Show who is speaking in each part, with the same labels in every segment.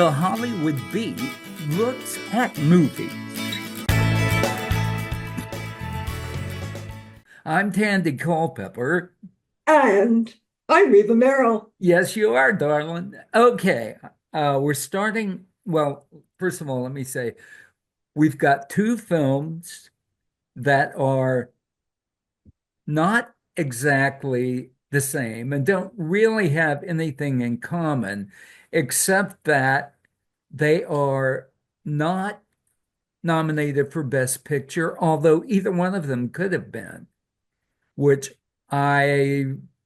Speaker 1: The Hollywood Beat looks at movies. I'm Tandy Culpepper.
Speaker 2: And I'm Reba Merrill.
Speaker 1: Yes, you are, darling. Okay, we're starting. Well, first of all, let me say we've got two films that are not exactly the same and don't really have anything in common, except that they are not nominated for Best Picture, although either one of them could have been, which I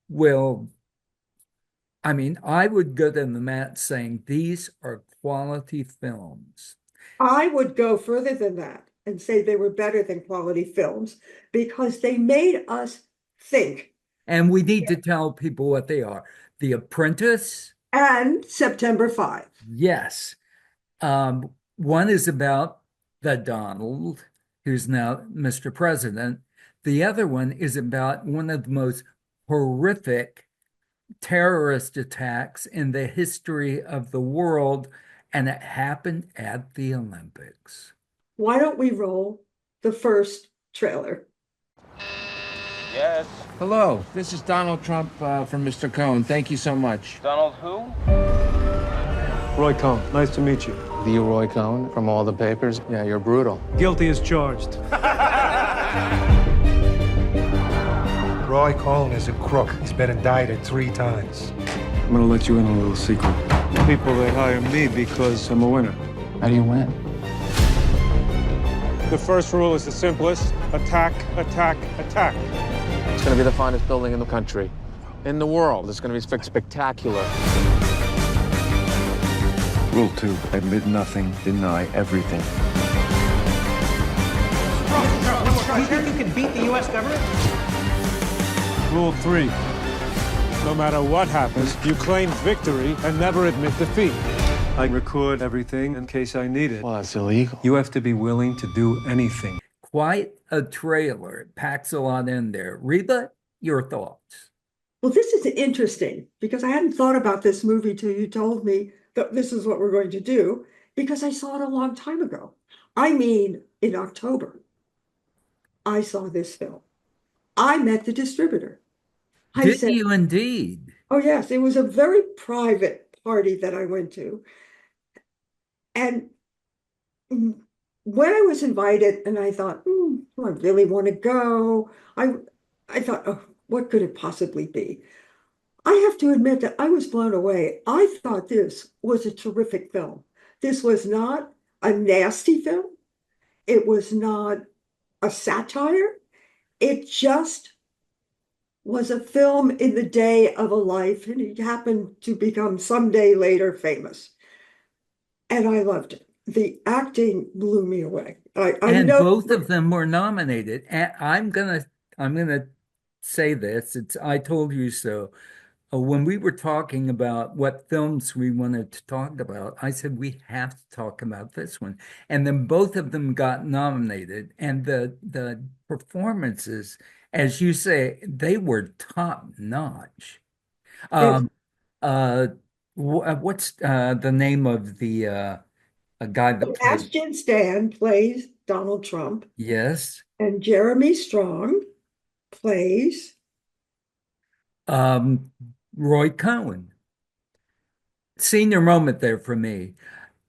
Speaker 1: will, I would go to the mat saying these are quality films.
Speaker 2: I would go further than that and say they were better than quality films because they made us think.
Speaker 1: And we need to tell people what they are. The Apprentice,
Speaker 2: And September 5.
Speaker 1: yes. One is about the Donald, who's now Mr. President. The other one is about one of the most horrific terrorist attacks in the history of the world, and it happened at the Olympics.
Speaker 2: Why don't we roll the first trailer?
Speaker 3: Yes.
Speaker 4: Hello, this is Donald Trump from Mr. Cohn. Thank you so much.
Speaker 3: Donald who?
Speaker 5: Roy Cohn, nice to meet you.
Speaker 4: The Roy Cohn from all the papers. Yeah, you're brutal.
Speaker 5: Guilty as charged.
Speaker 6: Roy Cohn is a crook. He's been indicted 3 times.
Speaker 5: I'm gonna let you in on a little secret. People, they hire me because I'm a winner.
Speaker 4: How do you win?
Speaker 5: The first rule is the simplest. Attack, attack, attack.
Speaker 4: It's going to be the finest building in the country, in the world. It's going to be spectacular.
Speaker 7: Rule 2, admit nothing, deny everything.
Speaker 8: You think you can beat the U.S. government?
Speaker 5: Rule 3, no matter what happens, you claim victory and never admit defeat. I record everything in case I need it.
Speaker 4: Well, that's illegal.
Speaker 5: You have to be willing to do anything.
Speaker 1: Quite a trailer. It packs a lot in there. Reba, your thoughts?
Speaker 2: Well, this is interesting because I hadn't thought about this movie till you told me that this is what we're going to do because I saw it a long time ago. I mean, in October, I saw this film. I met the distributor. I
Speaker 1: Did
Speaker 2: said,
Speaker 1: you indeed?
Speaker 2: oh, yes, it was a very private party that I went to. And when I was invited and I thought, do I really want to go? I thought, oh, what could it possibly be? I have to admit that I was blown away. I thought this was a terrific film. This was not a nasty film. It was not a satire. It just was a film in the day of a life, and it happened to become someday later famous. And I loved it. The acting blew me away.
Speaker 1: And
Speaker 2: know
Speaker 1: both of them were nominated. And I'm gonna say this. It's I told you so. When we were talking about what films we wanted to talk about, I said we have to talk about this one. And then both of them got nominated. And the performances, as you say, they were top notch.
Speaker 2: Yes.
Speaker 1: Um, what's the name of the a guy that played?
Speaker 2: Sebastian Stan plays Donald Trump,
Speaker 1: Yes.
Speaker 2: and Jeremy Strong plays
Speaker 1: Um, Roy Cohn. Senior moment there for me.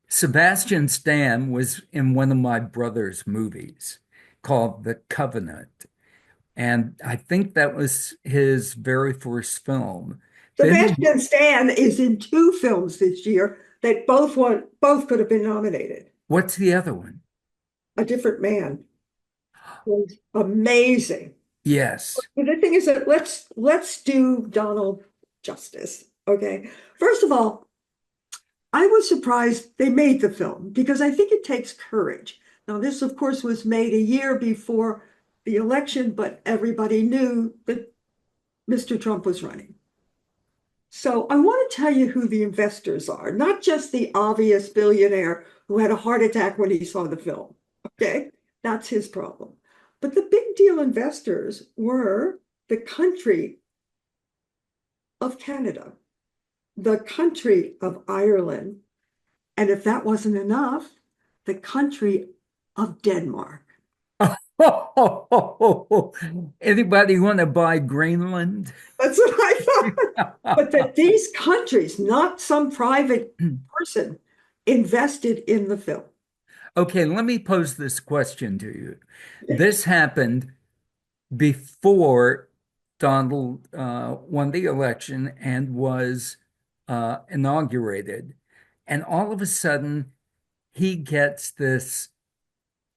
Speaker 1: Sebastian Stan was in one of my brother's movies called The Covenant. And I think that was his very first film. Then
Speaker 2: Sebastian Stan is in 2 films this year that both could have been nominated.
Speaker 1: what's the other one?
Speaker 2: A Different Man was amazing.
Speaker 1: Yes.
Speaker 2: But the thing is that let's do Donald justice. Okay. First of all, I was surprised they made the film because I think it takes courage. Now, this, of course, was made a year before the election, but everybody knew that Mr. Trump was running. So I want to tell you who the investors are, not just the obvious billionaire who had a heart attack when he saw the film. Okay, that's his problem. But the big deal investors were the country of Canada, the country of Ireland, And if that wasn't enough, the country of Denmark.
Speaker 1: Anybody want to buy Greenland?
Speaker 2: That's what I thought. But that these countries, not some private person, invested in the film.
Speaker 1: Okay, let me pose this question to you. This happened before Donald won the election and was inaugurated. And all of a sudden, he gets this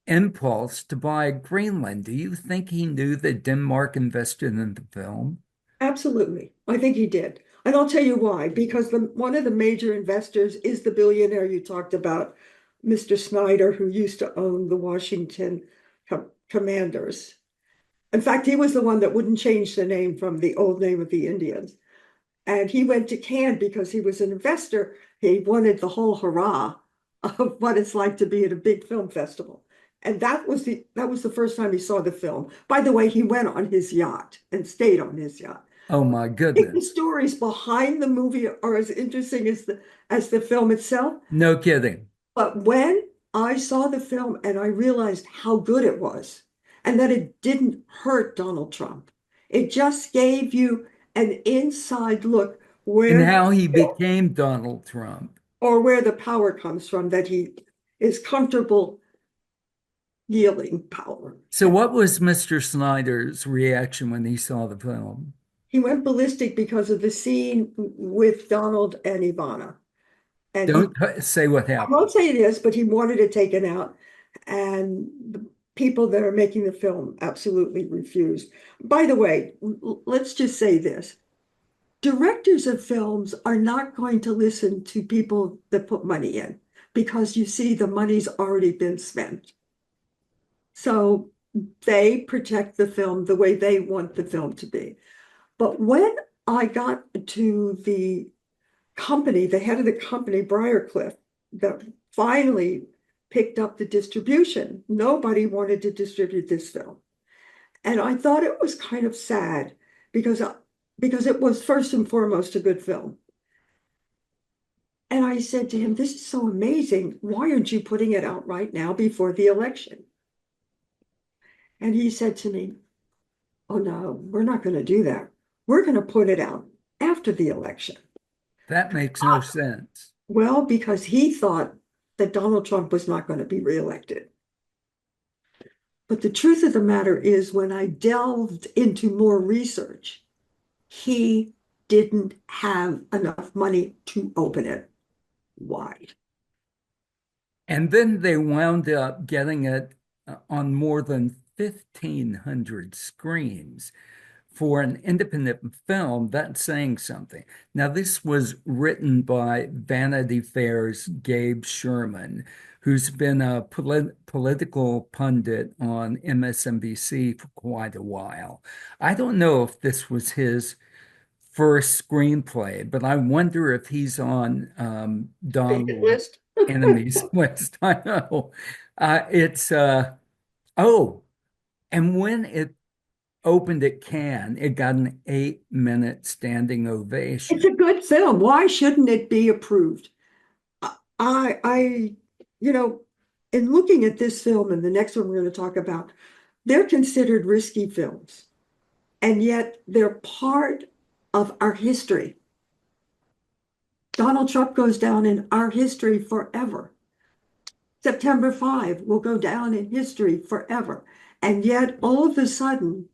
Speaker 1: impulse to buy Greenland. Do you think he knew that Denmark invested in the film?
Speaker 2: Absolutely. I think he did. And I'll tell you why. Because one of the major investors is the billionaire you talked about, Mr. Snyder, who used to own the Washington Commanders. In fact, he was the one that wouldn't change the name from the old name of the Indians. And he went to Cannes because he was an investor. He wanted the whole hurrah of what it's like to be at a big film festival. And that was the first time he saw the film. By the way, he went on his yacht and stayed on his yacht.
Speaker 1: Oh my
Speaker 2: I think the
Speaker 1: goodness.
Speaker 2: stories behind the movie are as interesting as the film itself.
Speaker 1: No kidding.
Speaker 2: But when I saw the film and I realized how good it was, and that it didn't hurt Donald Trump, it just gave you an inside look
Speaker 1: And
Speaker 2: where
Speaker 1: how he became Donald Trump.
Speaker 2: or where the power comes from, that he is comfortable yielding power.
Speaker 1: So what was Mr. Snyder's reaction when he saw the film?
Speaker 2: He went ballistic because of the scene with Donald and Ivana. And
Speaker 1: Don't say what
Speaker 2: I
Speaker 1: happened.
Speaker 2: won't say this, but he wanted it taken out. And the people that are making the film absolutely refused. By the way, let's just say this. Directors of films are not going to listen to people that put money in, because you see the money's already been spent. So they protect the film the way they want the film to be. But when I got to the company, the head of the company, Briarcliff, that finally picked up the distribution, nobody wanted to distribute this film. And I thought it was kind of sad because it was first and foremost a good film. And I said to him, this is so amazing. Why aren't you putting it out right now before the election? And he said to me, oh no, we're not going to do that. We're going to put it out after the election.
Speaker 1: That makes no sense.
Speaker 2: Well, because he thought that Donald Trump was not going to be reelected. But the truth of the matter is, when I delved into more research, he didn't have enough money to open it wide.
Speaker 1: And then they wound up getting it on more than 1,500 screens. For an independent film, that's saying something. Now, this was written by Vanity Fair's Gabe Sherman, who's been a political pundit on MSNBC for quite a while. I don't know if this was his first screenplay, but I wonder if he's on Donald
Speaker 2: List.
Speaker 1: Enemy's list. I know. And when it opened at Cannes, it got an 8-minute standing ovation.
Speaker 2: It's a good film. Why shouldn't it be approved? In looking at this film and the next one we're going to talk about, they're considered risky films, and yet they're part of our history. Donald Trump goes down in our history forever. September 5 will go down in history forever. And yet, all of a sudden,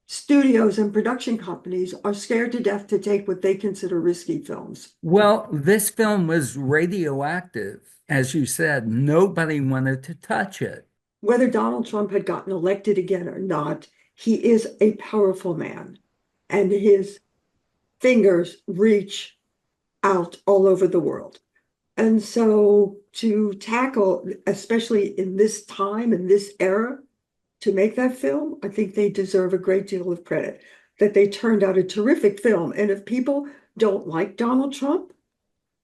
Speaker 2: studios and production companies are scared to death to take what they consider risky films.
Speaker 1: Well, this film was radioactive. As you said, nobody wanted to touch it.
Speaker 2: Whether Donald Trump had gotten elected again or not, he is a powerful man, and his fingers reach out all over the world. And so to tackle, especially in this time, in this era, to make that film, I think they deserve a great deal of credit, that they turned out a terrific film. And if people don't like Donald Trump,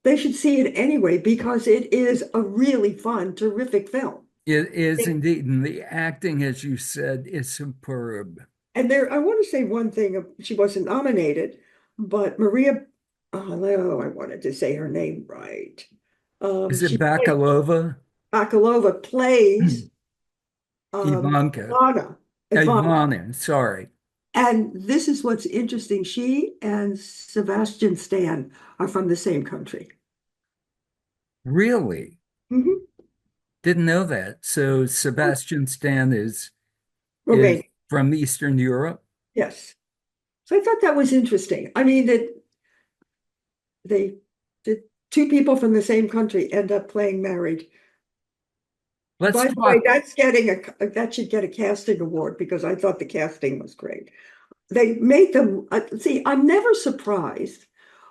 Speaker 2: they should see it anyway, because it is a really fun, terrific film.
Speaker 1: It is indeed. And the acting, as you said, is superb.
Speaker 2: And I want to say one thing. She wasn't nominated, but Maria, I wanted to say her name right.
Speaker 1: Is it
Speaker 2: She plays,
Speaker 1: Bakalova?
Speaker 2: Bakalova plays
Speaker 1: Ivanka.
Speaker 2: Ivana.
Speaker 1: Ivana, sorry.
Speaker 2: And this is what's interesting. She and Sebastian Stan are from the same country.
Speaker 1: Really?
Speaker 2: Mhm.
Speaker 1: Didn't know that. So Sebastian Stan is
Speaker 2: Romania,
Speaker 1: from Eastern Europe.
Speaker 2: yes. So I thought that was interesting. I mean, that they did two people from the same country end up playing married.
Speaker 1: Let's
Speaker 2: By the way,
Speaker 1: talk.
Speaker 2: that should get a casting award because I thought the casting was great. They made them see, I'm never surprised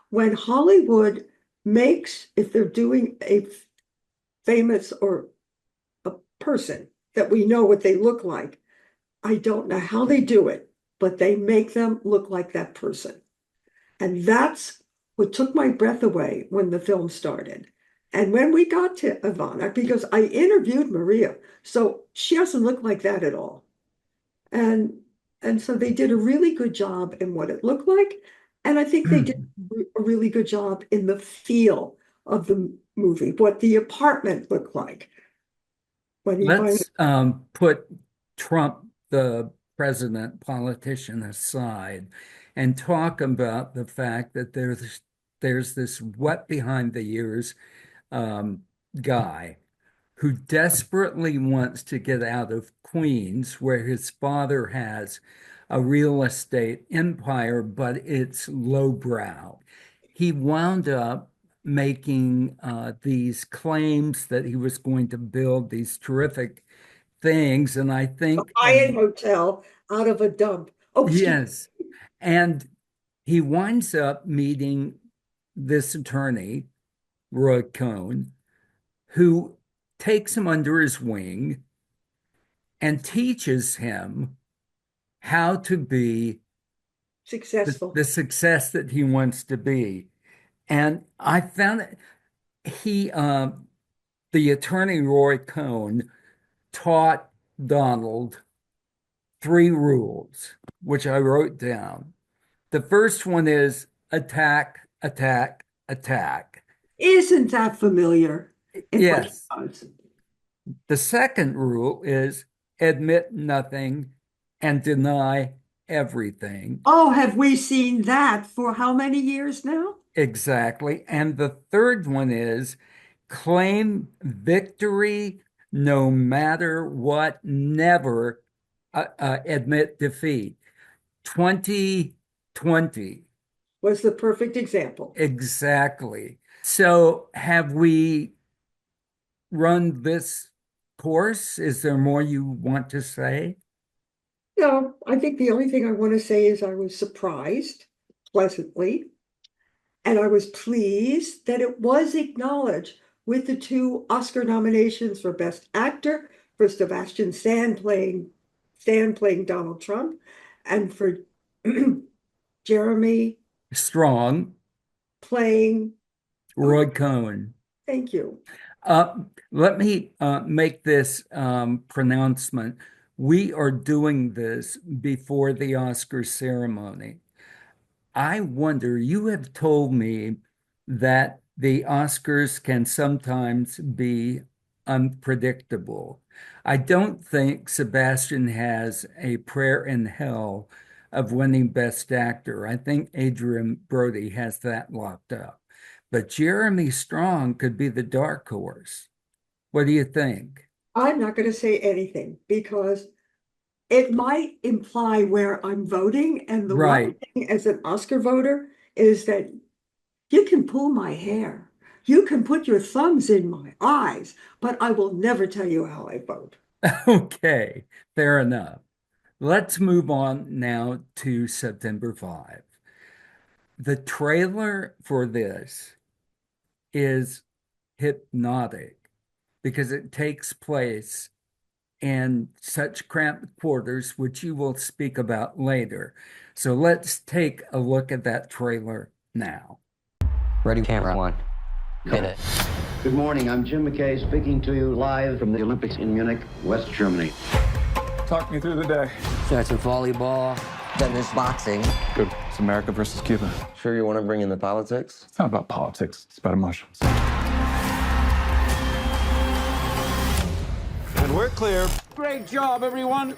Speaker 2: when Hollywood makes, if they're doing a famous or a person that we know what they look like. I don't know how they do it, but they make them look like that person. And that's what took my breath away when the film started. And when we got to Ivana, because I interviewed Maria, so she doesn't look like that at all. And so they did a really good job in what it looked like. And I think they did a really good job in the feel of the movie, what the apartment looked like. When you
Speaker 1: Let's put Trump, the president politician, aside and talk about the fact that there's this wet behind the ears guy who desperately wants to get out of Queens, where his father has a real estate empire, but it's lowbrow. He wound up making these claims that he was going to build these terrific things. And I think,
Speaker 2: high-end hotel out of a dump. Oh,
Speaker 1: yes. And he winds up meeting this attorney, Roy Cohn, who takes him under his wing and teaches him how to be
Speaker 2: successful.
Speaker 1: the success that he wants to be. And I found that the attorney Roy Cohn taught Donald 3 rules, which I wrote down. The first one is attack, attack, attack.
Speaker 2: Isn't that familiar?
Speaker 1: Yes. The second rule is admit nothing and deny everything.
Speaker 2: Oh, have we seen that for how many years now?
Speaker 1: Exactly. And the third one is claim victory no matter what, never admit defeat. 2020.
Speaker 2: Was the perfect example.
Speaker 1: Exactly. So have we run this course? Is there more you want to say?
Speaker 2: No, I think the only thing I want to say is I was surprised pleasantly, and I was pleased that it was acknowledged with the 2 Oscar nominations for Best Actor, for Sebastian Stan playing Donald Trump, and for Jeremy
Speaker 1: Strong
Speaker 2: playing
Speaker 1: Roy Cohn.
Speaker 2: Thank you.
Speaker 1: Let me make this pronouncement. We are doing this before the Oscar ceremony. I wonder, you have told me that the Oscars can sometimes be unpredictable. I don't think Sebastian has a prayer in hell of winning Best Actor. I think Adrian Brody has that locked up. But Jeremy Strong could be the dark horse. What do you think?
Speaker 2: I'm not going to say anything because it might imply where I'm voting. And the one thing as an Oscar voter is that you can pull my hair. You can put your thumbs in my eyes, but I will never tell you how I vote.
Speaker 1: Okay, fair enough. Let's move on now to September 5. The trailer for this is hypnotic because it takes place in such cramped quarters, which you will speak about later. So let's take a look at that trailer now.
Speaker 9: Ready, camera one. Hit it.
Speaker 10: Good morning, I'm Jim McKay speaking to you live from the Olympics in Munich, West Germany.
Speaker 7: Talk me through the day.
Speaker 9: Starts with volleyball, then there's boxing.
Speaker 7: Good. It's America versus Cuba.
Speaker 9: Sure you want to bring in the politics?
Speaker 7: It's not about politics. It's about emotions.
Speaker 3: clear.
Speaker 4: Great job, everyone.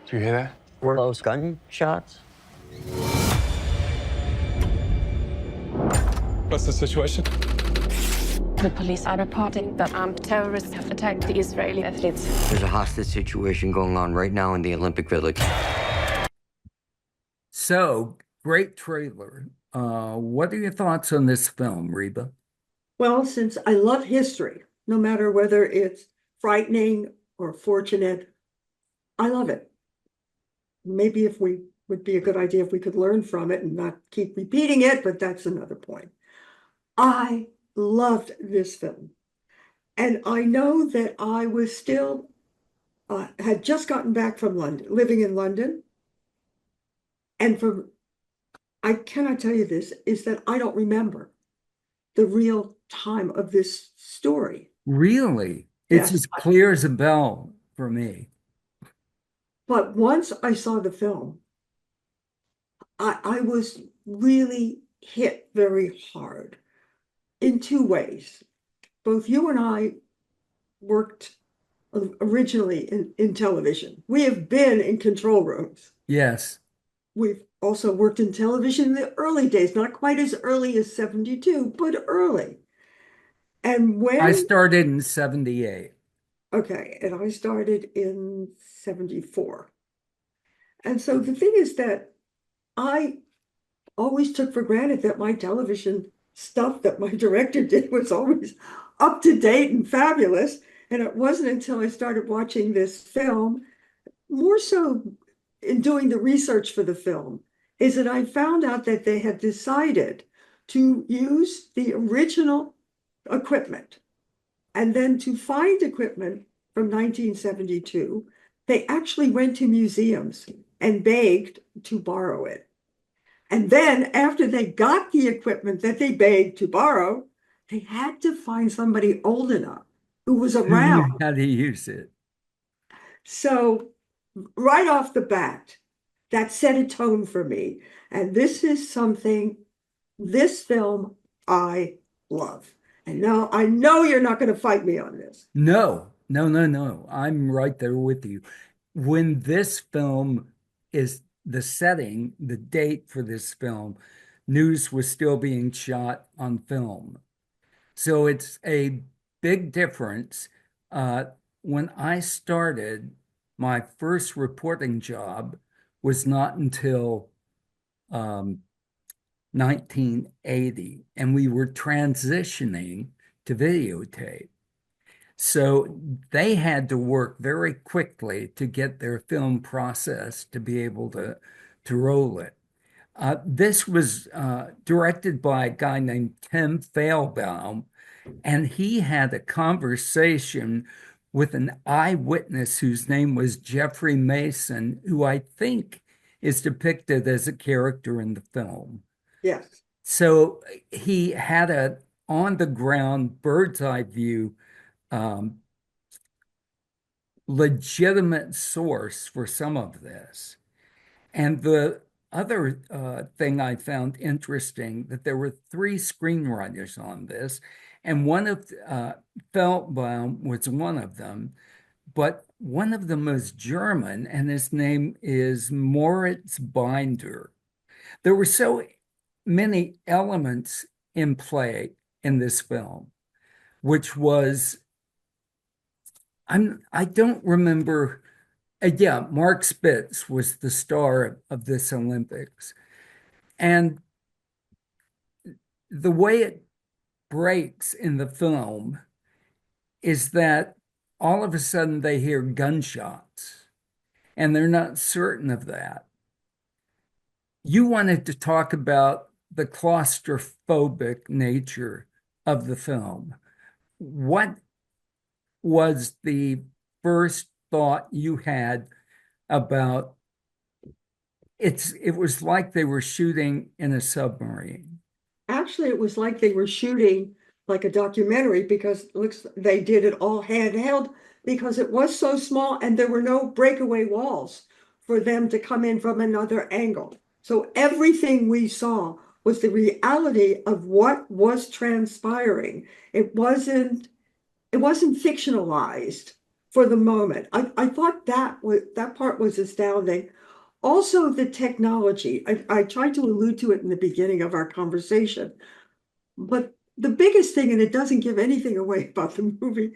Speaker 7: Do you hear that?
Speaker 9: Were those gunshots?
Speaker 5: What's the situation?
Speaker 11: The police are reporting that armed terrorists have attacked the Israeli athletes.
Speaker 9: There's a hostage situation going on right now in the Olympic Village.
Speaker 1: So, great trailer. What are your thoughts on this film, Reba?
Speaker 2: Well, since I love history, no matter whether it's frightening or fortunate, I love it. Maybe if we would be a good idea if we could learn from it and not keep repeating it, but that's another point. I loved this film. And I know that I was still, had just gotten back from London, living in London. And I cannot tell you this, is that I don't remember the real time of this story.
Speaker 1: Really? It's
Speaker 2: Yes.
Speaker 1: as clear as a bell for me.
Speaker 2: But once I saw the film, I was really hit very hard in two ways. Both you and I worked originally in television. We have been in control rooms.
Speaker 1: Yes.
Speaker 2: We've also worked in television in the early days, not quite as early as 72, but early. And when
Speaker 1: I started in 78.
Speaker 2: Okay, and I started in 74. And so the thing is that I always took for granted that my television stuff that my director did was always up to date and fabulous. And it wasn't until I started watching this film, more so in doing the research for the film, is that I found out that they had decided to use the original equipment. And then to find equipment from 1972, they actually went to museums and begged to borrow it. And then after they got the equipment that they begged to borrow, they had to find somebody old enough who was
Speaker 1: Who knew
Speaker 2: around.
Speaker 1: how to use it?
Speaker 2: So right off the bat, that set a tone for me. And this is something, this film I love. And now I know you're not going to fight me on this.
Speaker 1: No. I'm right there with you. When this film is the setting, the date for this film, news was still being shot on film. So it's a big difference. When I started, my first reporting job was not until 1980, and we were transitioning to videotape. So they had to work very quickly to get their film process to be able to roll it. This was directed by a guy named Tim Failbaum, and he had a conversation with an eyewitness whose name was Jeffrey Mason, who I think is depicted as a character in the film.
Speaker 2: Yes.
Speaker 1: So he had a on-the-ground bird's eye view legitimate source for some of this. And the other thing I found interesting, that there were 3 screenwriters on this, and one of Feldbaum was one of them, but one of them was German, and his name is Moritz Binder. There were so many elements in play in this film, which was, I don't remember. Yeah, Mark Spitz was the star of this Olympics. And the way it breaks in the film is that all of a sudden they hear gunshots, and they're not certain of that. You wanted to talk about the claustrophobic nature of the film. What was the first thought you had about it was like they were shooting in a submarine?
Speaker 2: Actually, it was like they were shooting like a documentary, because it looks they did it all handheld because it was so small and there were no breakaway walls for them to come in from another angle. So everything we saw was the reality of what was transpiring. It wasn't fictionalized for the moment. I thought that part was astounding. Also, the technology. I tried to allude to it in the beginning of our conversation, but the biggest thing, and it doesn't give anything away about the movie,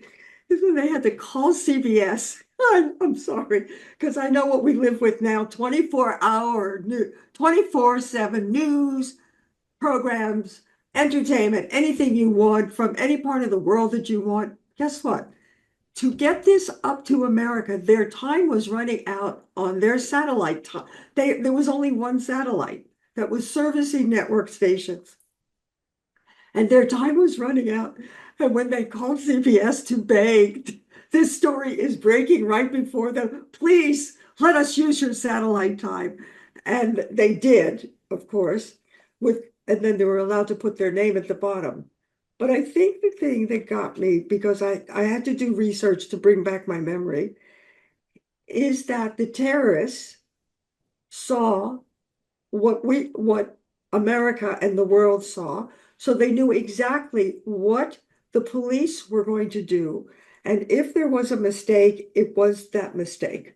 Speaker 2: is when they had to call CBS. I'm sorry, because I know what we live with now, 24-hour, 24/7 news, programs, entertainment, anything you want from any part of the world that you want. Guess what? To get this up to America, their time was running out on their satellite time. There was only one satellite that was servicing network stations, and their time was running out. And when they called CBS to beg, this story is breaking right before them. Please let us use your satellite time. And they did, of course, and then they were allowed to put their name at the bottom. But I think the thing that got me, because I had to do research to bring back my memory, is that the terrorists saw what America and the world saw. So they knew exactly what the police were going to do. And if there was a mistake, it was that mistake.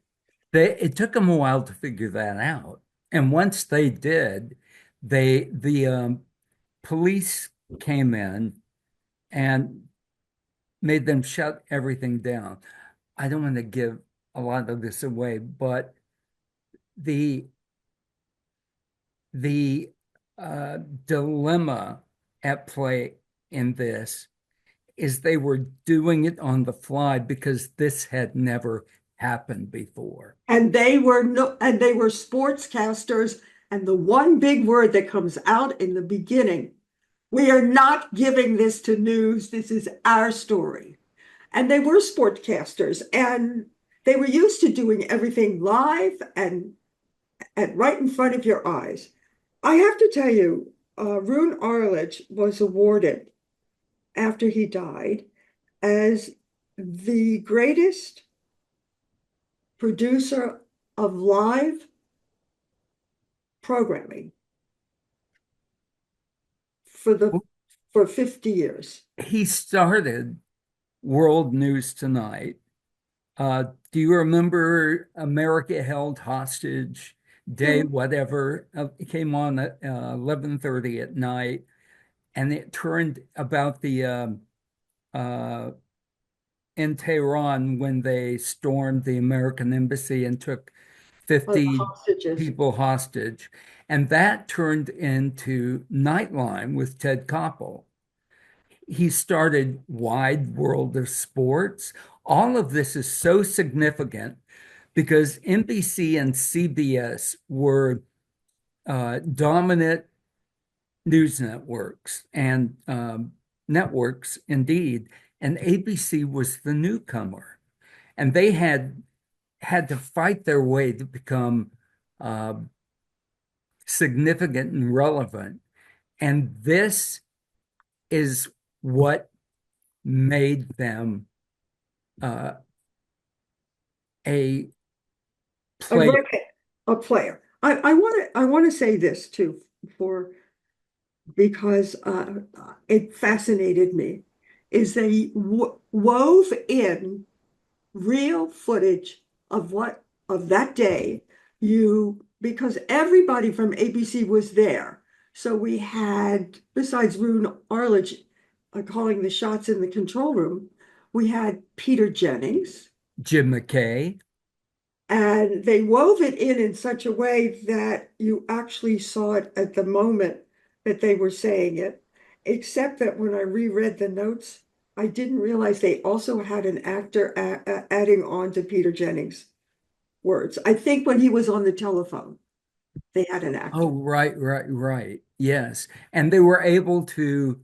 Speaker 1: It took them a while to figure that out. And once they did, the police came in and made them shut everything down. I don't want to give a lot of this away, but the dilemma at play in this is they were doing it on the fly because this had never happened before.
Speaker 2: And they were sportscasters. And the one big word that comes out in the beginning, we are not giving this to news. This is our story. And they were sportscasters, and they were used to doing everything live and right in front of your eyes. I have to tell you, Roone Arledge was awarded after he died as the greatest producer of live programming for 50 years.
Speaker 1: He started World News Tonight. Do you remember America Held Hostage Day, whatever? It came on at 11:30 at night, and it turned about the in Tehran when they stormed the American embassy and took 50 people hostage. And that turned into Nightline with Ted Koppel. He started Wide World of Sports. All of this is so significant because NBC and CBS were dominant news networks and networks indeed, and ABC was the newcomer, and they had to fight their way to become significant and relevant. And this is what made them a player.
Speaker 2: A player. I want to say this too, because it fascinated me, is they wove in real footage of that day. Because everybody from ABC was there. So we had, besides Roone Arledge calling the shots in the control room, we had Peter Jennings,
Speaker 1: Jim McKay,
Speaker 2: and they wove it in such a way that you actually saw it at the moment that they were saying it, except that when I reread the notes, I didn't realize they also had an actor adding on to Peter Jennings' words. I think when he was on the telephone, they had an actor.
Speaker 1: Oh, right. Yes. And they were able to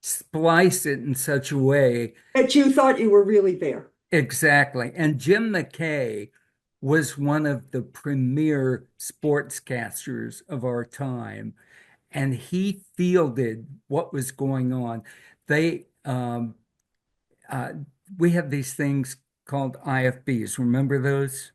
Speaker 1: splice it in such a way
Speaker 2: that you thought you were really there.
Speaker 1: Exactly. And Jim McKay was one of the premier sportscasters of our time, and he fielded what was going on. We have these things called IFBs. Remember those?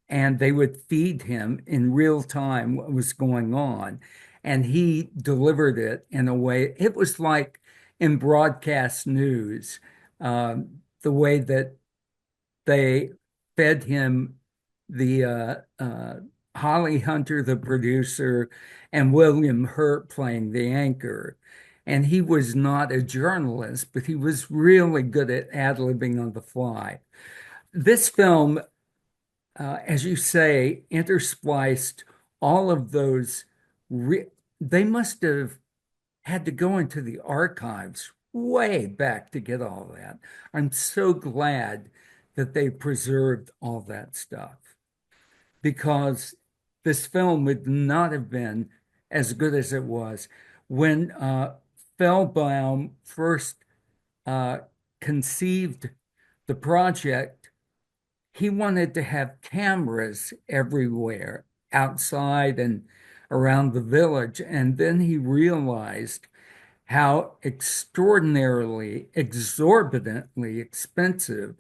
Speaker 1: And they would feed him in real time what was going on. and he delivered it in a way. It was like in broadcast news, the way that they fed him the Holly Hunter, the producer, and William Hurt playing the anchor. And he was not a journalist, but he was really good at ad-libbing on the fly. This film, as you say, interspliced all of those. They must have had to go into the archives way back to get all that. I'm so glad that they preserved all that stuff because this film would not have been as good as it was. When Feldbaum first conceived the project, he wanted to have cameras everywhere, outside and around the village. And then he realized how extraordinarily, exorbitantly expensive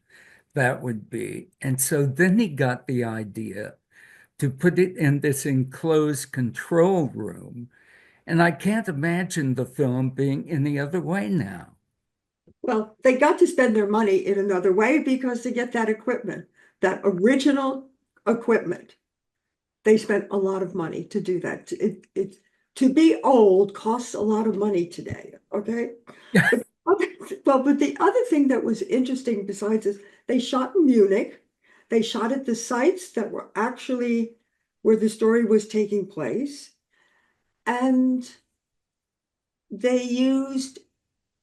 Speaker 1: that would be. And so then he got the idea to put it in this enclosed control room. And I can't imagine the film being any other way now.
Speaker 2: Well, they got to spend their money in another way because to get that equipment, that original equipment, they spent a lot of money to do that. To be old costs a lot of money today, okay? But the other thing that was interesting besides this, they shot in Munich. They shot at the sites that were actually where the story was taking place. And they used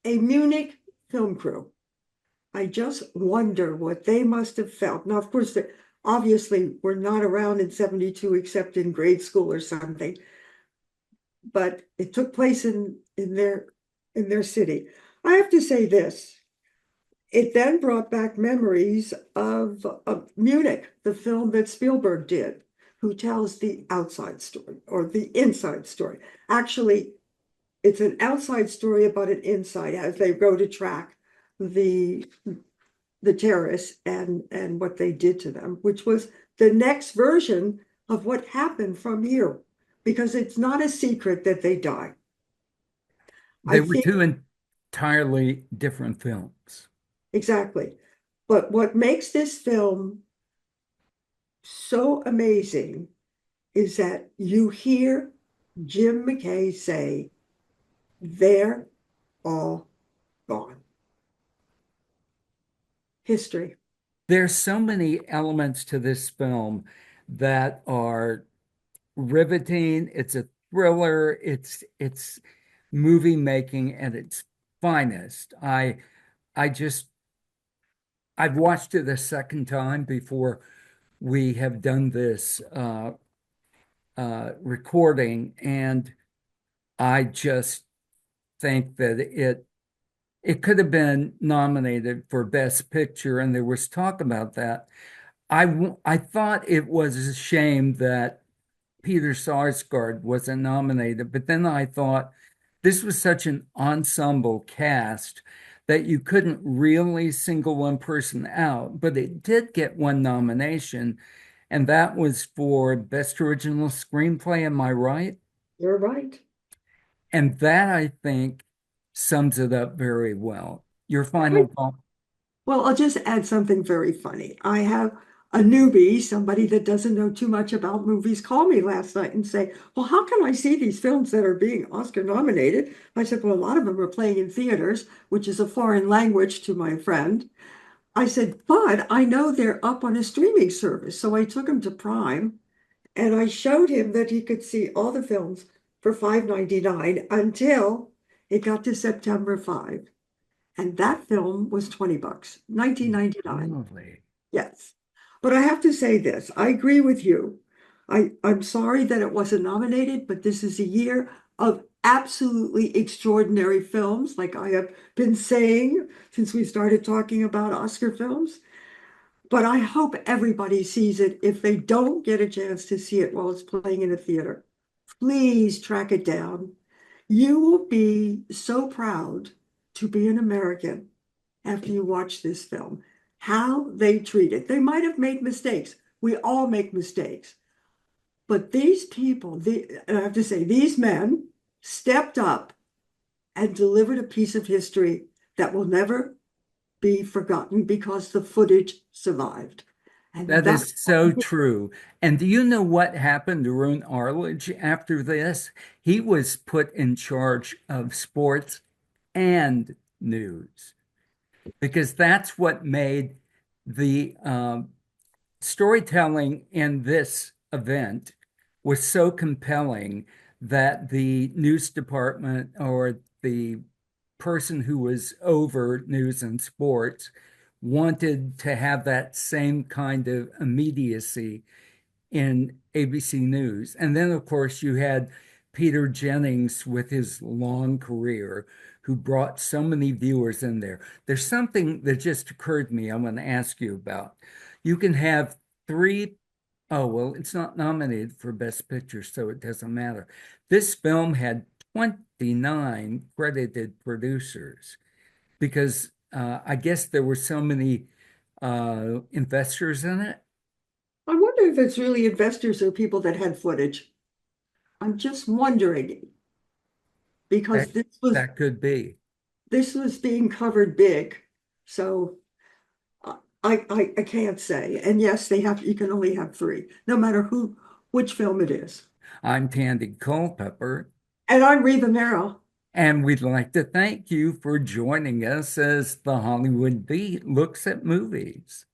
Speaker 2: a Munich film crew. I just wonder what they must have felt. Now, of course, they obviously were not around in 72 except in grade school or something. But it took place in their city. I have to say this. It then brought back memories of Munich, the film that Spielberg did, who tells the outside story or the inside story. Actually, it's an outside story about an inside as they go to track the terrorists and what they did to them, which was the next version of what happened from here, because it's not a secret that they died.
Speaker 1: They were two entirely different films.
Speaker 2: Exactly. But what makes this film so amazing is that you hear Jim McKay say, they're all gone. History.
Speaker 1: There's so many elements to this film that are riveting. It's a thriller. It's movie making at its finest. I've watched it a second time before we have done this recording, and I just think that it could have been nominated for Best Picture, and there was talk about that. I thought it was a shame that Peter Sarsgaard wasn't nominated, but then I thought this was such an ensemble cast that you couldn't really single one person out, but it did get one nomination, and that was for Best Original Screenplay. Am I right?
Speaker 2: You're right.
Speaker 1: And that, I think, sums it up very well. Your final thought?
Speaker 2: Well, I'll just add something very funny. I have a newbie, somebody that doesn't know too much about movies, call me last night and say, well, how can I see these films that are being Oscar nominated? I said, well, a lot of them are playing in theaters, which is a foreign language to my friend. I said, but I know they're up on a streaming service. So I took him to Prime and I showed him that he could see all the films for $5.99 until it got to September 5. And that film was $20, $19.99.
Speaker 1: Lovely.
Speaker 2: Yes. But I have to say this, I agree with you. I'm sorry that it wasn't nominated, but this is a year of absolutely extraordinary films, like I have been saying since we started talking about Oscar films. But I hope everybody sees it. If they don't get a chance to see it while it's playing in a theater, please track it down. You will be so proud to be an American after you watch this film. How they treat it. They might have made mistakes. We all make mistakes. But these people, and I have to say, these men stepped up and delivered a piece of history that will never be forgotten because the footage survived. And
Speaker 1: That is so true. And do you know what happened to Roy Arledge after this? He was put in charge of sports and news because that's what made the storytelling in this event was so compelling that the news department or the person who was over news and sports wanted to have that same kind of immediacy in ABC News. And then, of course, you had Peter Jennings with his long career who brought so many viewers in there. There's something that just occurred to me I want to ask you about. You can have three, oh, well, it's not nominated for Best Picture, so it doesn't matter. This film had 29 credited producers because I guess there were so many investors in it.
Speaker 2: I wonder if it's really investors or people that had footage. I'm just wondering because
Speaker 1: That could be.
Speaker 2: This was being covered big, so I can't say. And yes, you can only have three, no matter which film it is.
Speaker 1: I'm Tandy Culpepper.
Speaker 2: And I'm Reba Merrill.
Speaker 1: And we'd like to thank you for joining us as the Hollywood Beat looks at movies.